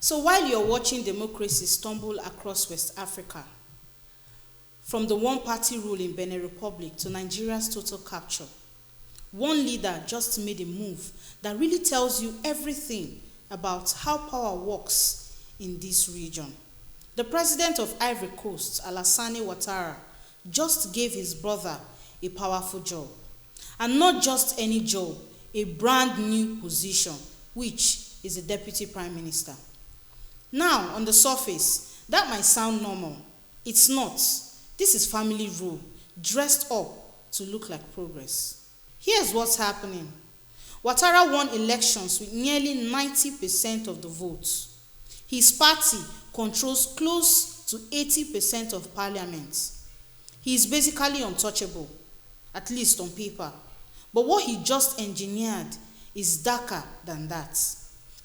So while you're watching democracy stumble across West Africa, from the one-party rule in Benin Republic to Nigeria's total capture, one leader just made a move that really tells you everything about how power works in this region. The president of Ivory Coast, Alassane Ouattara, just gave his brother a powerful job. And not just any job, a brand new position, which is a deputy prime minister. Now, on the surface, that might sound normal. It's not. This is family rule, dressed up to look like progress. Here's what's happening. Ouattara won elections with nearly 90% of the votes. His party controls close to 80% of parliament. He is basically untouchable, at least on paper. But what he just engineered is darker than that.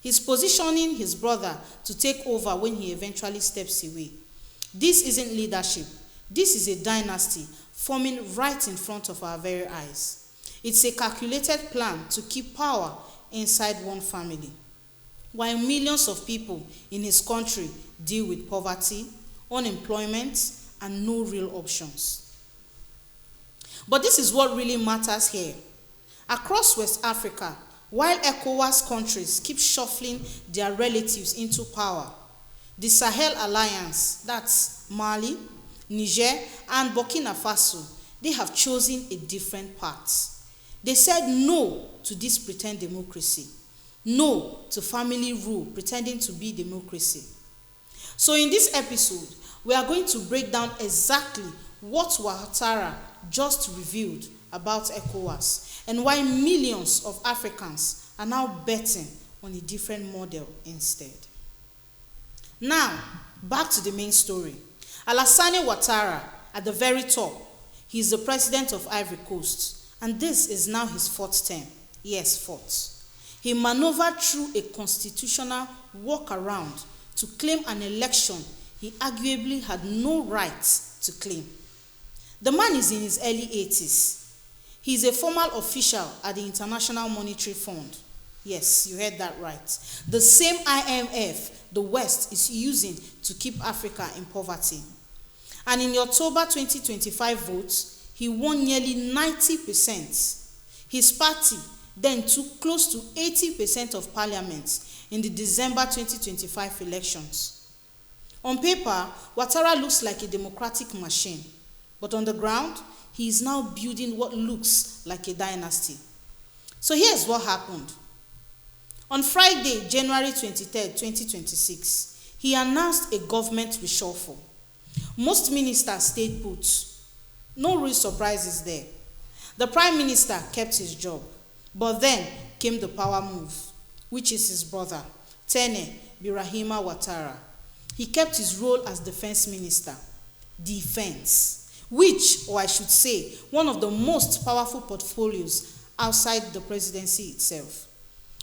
He's positioning his brother to take over when he eventually steps away. This isn't leadership. This is a dynasty forming right in front of our very eyes. It's a calculated plan to keep power inside one family, while millions of people in his country deal with poverty, unemployment, and no real options. But this is what really matters here. Across West Africa, while ECOWAS countries keep shuffling their relatives into power, the Sahel Alliance, that's Mali, Niger, and Burkina Faso, they have chosen a different path. They said no to this pretend democracy, no to family rule pretending to be democracy. So in this episode, we are going to break down exactly what Ouattara just revealed about ECOWAS and why millions of Africans are now betting on a different model instead. Now, back to the main story. Alassane Ouattara, at the very top, he is the president of Ivory Coast, and this is now his fourth term. Yes, fourth. He maneuvered through a constitutional workaround to claim an election he arguably had no right to claim. The man is in his early 80s. He is a former official at the International Monetary Fund. Yes, you heard that right. The same IMF the West is using to keep Africa in poverty. And in the October 2025 votes, he won nearly 90%. His party then took close to 80% of parliament in the December 2025 elections. On paper, Ouattara looks like a democratic machine, but on the ground, he is now building what looks like a dynasty. So here's what happened. On Friday, January 23, 2026, he announced a government reshuffle. Most ministers stayed put. No real surprises there. The prime minister kept his job, but then came the power move, which is his brother, Téné Birahima Ouattara. He kept his role as defense minister, defense, which, or I should say, one of the most powerful portfolios outside the presidency itself.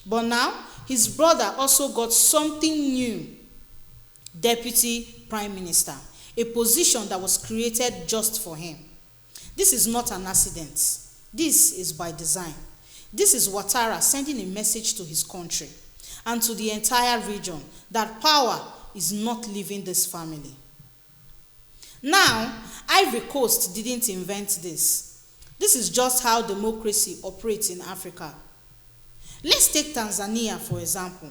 But now, his brother also got something new, deputy prime minister, a position that was created just for him. This is not an accident. This is by design. This is Ouattara sending a message to his country and to the entire region that power is not leaving this family. Now, Ivory Coast didn't invent this. This is just how democracy operates in Africa. Let's take Tanzania, for example.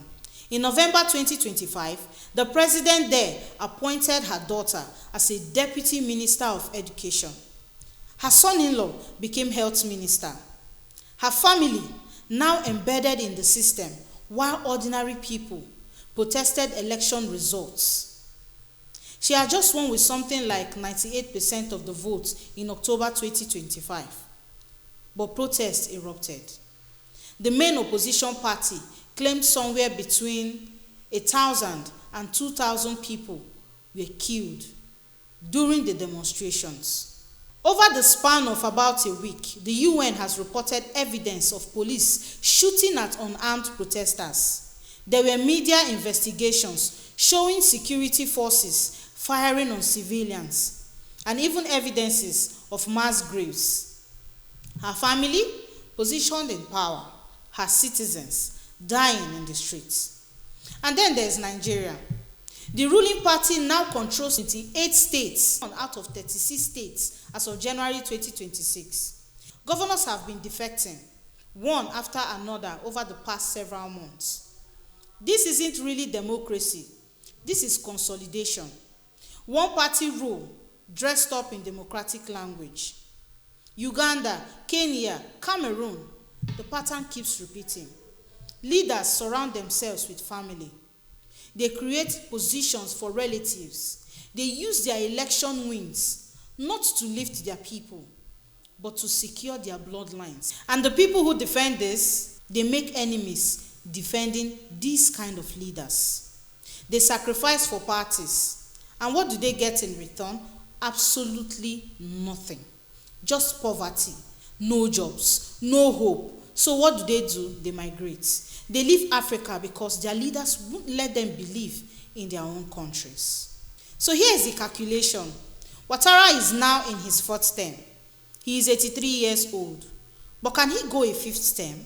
In November 2025, the president there appointed her daughter as a deputy minister of education. Her son-in-law became health minister. Her family, now embedded in the system, while ordinary people protested election results. She had just won with something like 98% of the votes in October 2025. But protests erupted. The main opposition party claimed somewhere between 1,000 and 2,000 people were killed during the demonstrations. Over the span of about a week, the UN has reported evidence of police shooting at unarmed protesters. There were media investigations showing security forces firing on civilians, and even evidences of mass graves. Her family, positioned in power, her citizens dying in the streets. And then there's Nigeria. The ruling party now controls 28 states out of 36 states as of January 2026. Governors have been defecting, one after another, over the past several months. This isn't really democracy. This is consolidation. One-party rule dressed up in democratic language. Uganda, Kenya, Cameroon, the pattern keeps repeating. Leaders surround themselves with family. They create positions for relatives. They use their election wins not to lift their people, but to secure their bloodlines. And the people who defend this, they make enemies defending these kind of leaders. They sacrifice for parties. And what do they get in return? Absolutely nothing. Just poverty, no jobs, no hope. So what do? They migrate. They leave Africa because their leaders won't let them believe in their own countries. So here is the calculation. Ouattara is now in his 4th term. He is 83 years old. But can he go a 5th term?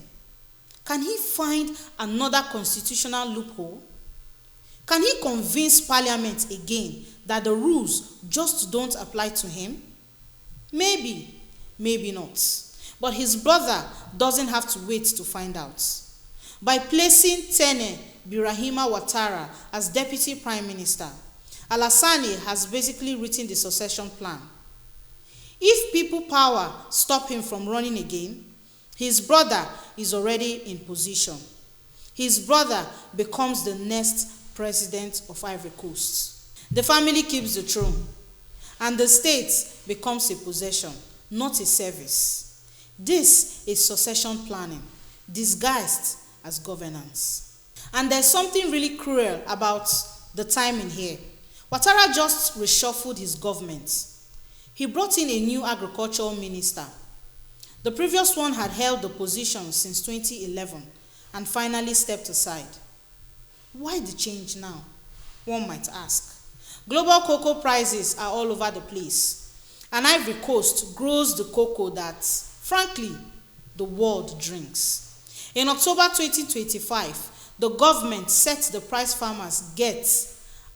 Can he find another constitutional loophole? Can he convince Parliament again that the rules just don't apply to him? Maybe, maybe not. But his brother doesn't have to wait to find out. By placing Téné Birahima Ouattara as Deputy Prime Minister, Alassane has basically written the succession plan. If people power stop him from running again, his brother is already in position. His brother becomes the next president of Ivory Coast. The family keeps the throne, and the state becomes a possession, not a service. This is succession planning, disguised as governance. And there's something really cruel about the timing here. Ouattara just reshuffled his government. He brought in a new agricultural minister. The previous one had held the position since 2011 and finally stepped aside. Why the change now? One might ask. Global cocoa prices are all over the place, and Ivory Coast grows the cocoa that, frankly, the world drinks. In October 2025, the government set the price farmers get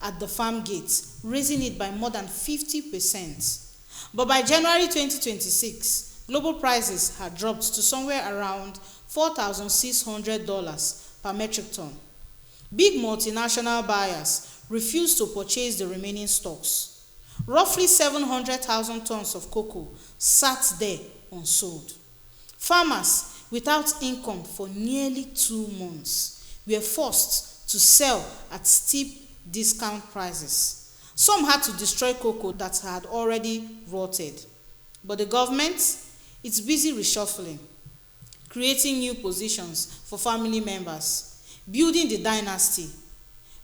at the farm gates, raising it by more than 50%. But by January 2026, global prices had dropped to somewhere around $4,600 per metric ton. Big multinational buyers refused to purchase the remaining stocks. Roughly 700,000 tons of cocoa sat there unsold. Farmers without income for nearly 2 months were forced to sell at steep discount prices. Some had to destroy cocoa that had already rotted. But the government is busy reshuffling, creating new positions for family members, building the dynasty.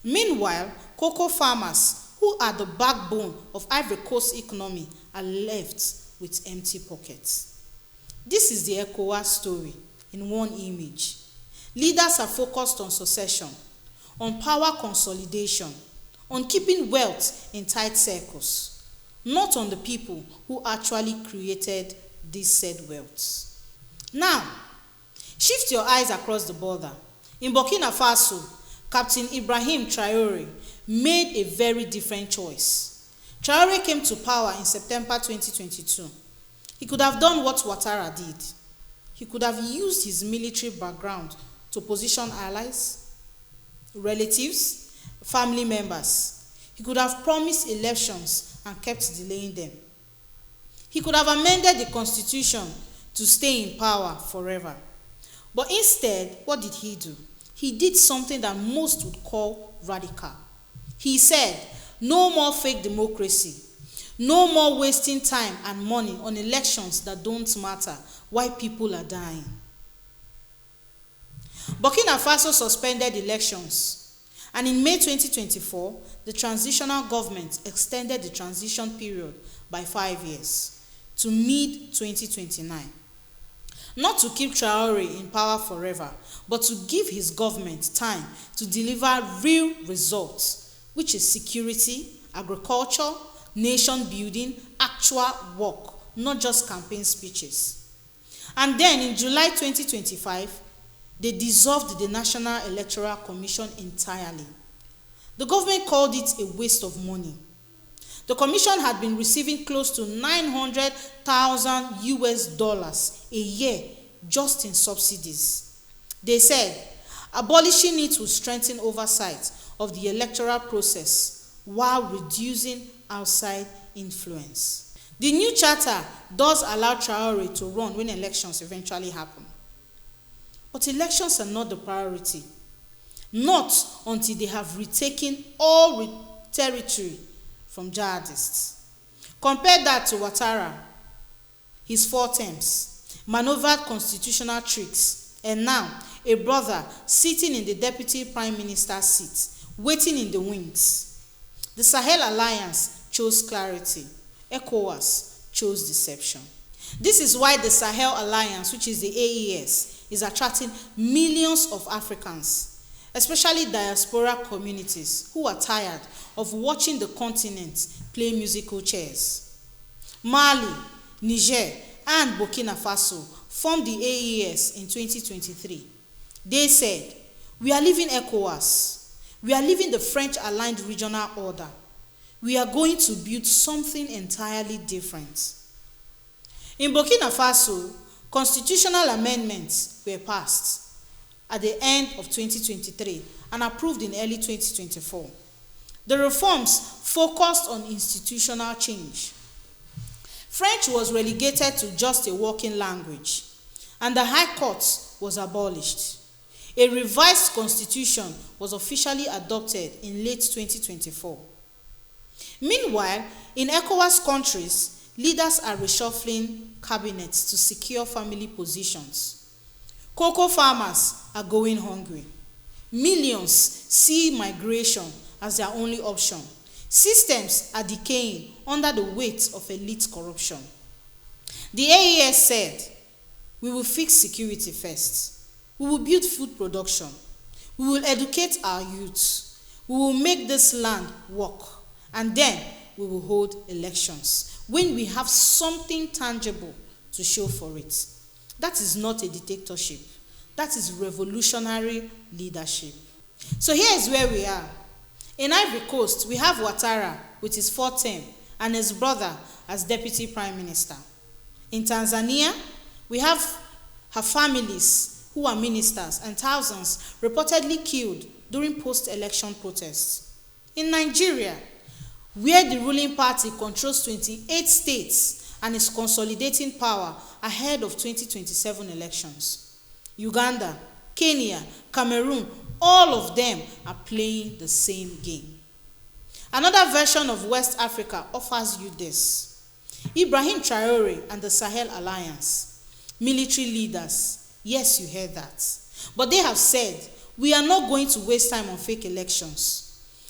Meanwhile, cocoa farmers, who are the backbone of Ivory Coast economy, are left with empty pockets. This is the ECOWAS story in one image. Leaders are focused on succession, on power consolidation, on keeping wealth in tight circles, not on the people who actually created this said wealth. Now, shift your eyes across the border. In Burkina Faso, Captain Ibrahim Traoré made a very different choice. Traoré came to power in September 2022. He could have done what Ouattara did. He could have used his military background to position allies, relatives, family members. He could have promised elections and kept delaying them. He could have amended the constitution to stay in power forever. But instead, what did he do? He did something that most would call radical. He said, no more fake democracy. No more wasting time and money on elections that don't matter while people are dying. Burkina Faso suspended elections, and in May 2024, the transitional government extended the transition period by 5 years to mid-2029. Not to keep Traoré in power forever, but to give his government time to deliver real results, which is security, agriculture, nation building, actual work, not just campaign speeches. And then in July 2025, they dissolved the National Electoral Commission entirely. The government called it a waste of money. The commission had been receiving close to $900,000 a year just in subsidies. They said abolishing it would strengthen oversight of the electoral process while reducing outside influence. The new charter does allow Traoré to run when elections eventually happen. But elections are not the priority, not until they have retaken all territory from jihadists. Compare that to Ouattara, his 4 terms, maneuvered constitutional tricks, and now a brother sitting in the deputy prime minister's seat, waiting in the wings. The Sahel Alliance chose clarity. ECOWAS chose deception. This is why the Sahel Alliance, which is the AES, is attracting millions of Africans, especially diaspora communities who are tired of watching the continent play musical chairs. Mali, Niger, and Burkina Faso formed the AES in 2023. They said, "We are leaving ECOWAS. We are leaving the French-aligned regional order. We are going to build something entirely different." In Burkina Faso, constitutional amendments were passed at the end of 2023 and approved in early 2024. The reforms focused on institutional change. French was relegated to just a working language, and the High Court was abolished. A revised constitution was officially adopted in late 2024. Meanwhile, in ECOWAS countries, leaders are reshuffling cabinets to secure family positions. Cocoa farmers are going hungry. Millions see migration as their only option. Systems are decaying under the weight of elite corruption. The AES said, "We will fix security first. We will build food production. We will educate our youth. We will make this land work. And then we will hold elections when we have something tangible to show for it." That is not a dictatorship. That is revolutionary leadership. So here is where we are. In Ivory Coast, we have Ouattara with his 4th term and his brother as deputy prime minister. In Tanzania, we have her families who are ministers and thousands reportedly killed during post-election protests. In Nigeria, where the ruling party controls 28 states and is consolidating power ahead of 2027 elections. Uganda, Kenya, Cameroon, all of them are playing the same game. Another version of West Africa offers you this. Ibrahim Traoré and the Sahel Alliance, military leaders, yes, you heard that. But they have said, "We are not going to waste time on fake elections.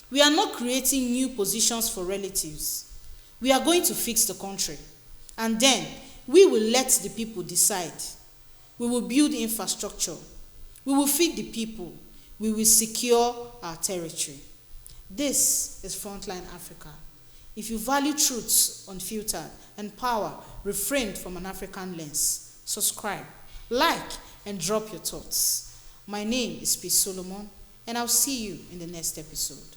We are not creating new positions for relatives. We are going to fix the country. And then we will let the people decide. We will build infrastructure. We will feed the people. We will secure our territory." This is Frontline Africa. If you value truths unfiltered and power reframed from an African lens, subscribe, like, and drop your thoughts. My name is P. Solomon, and I'll see you in the next episode.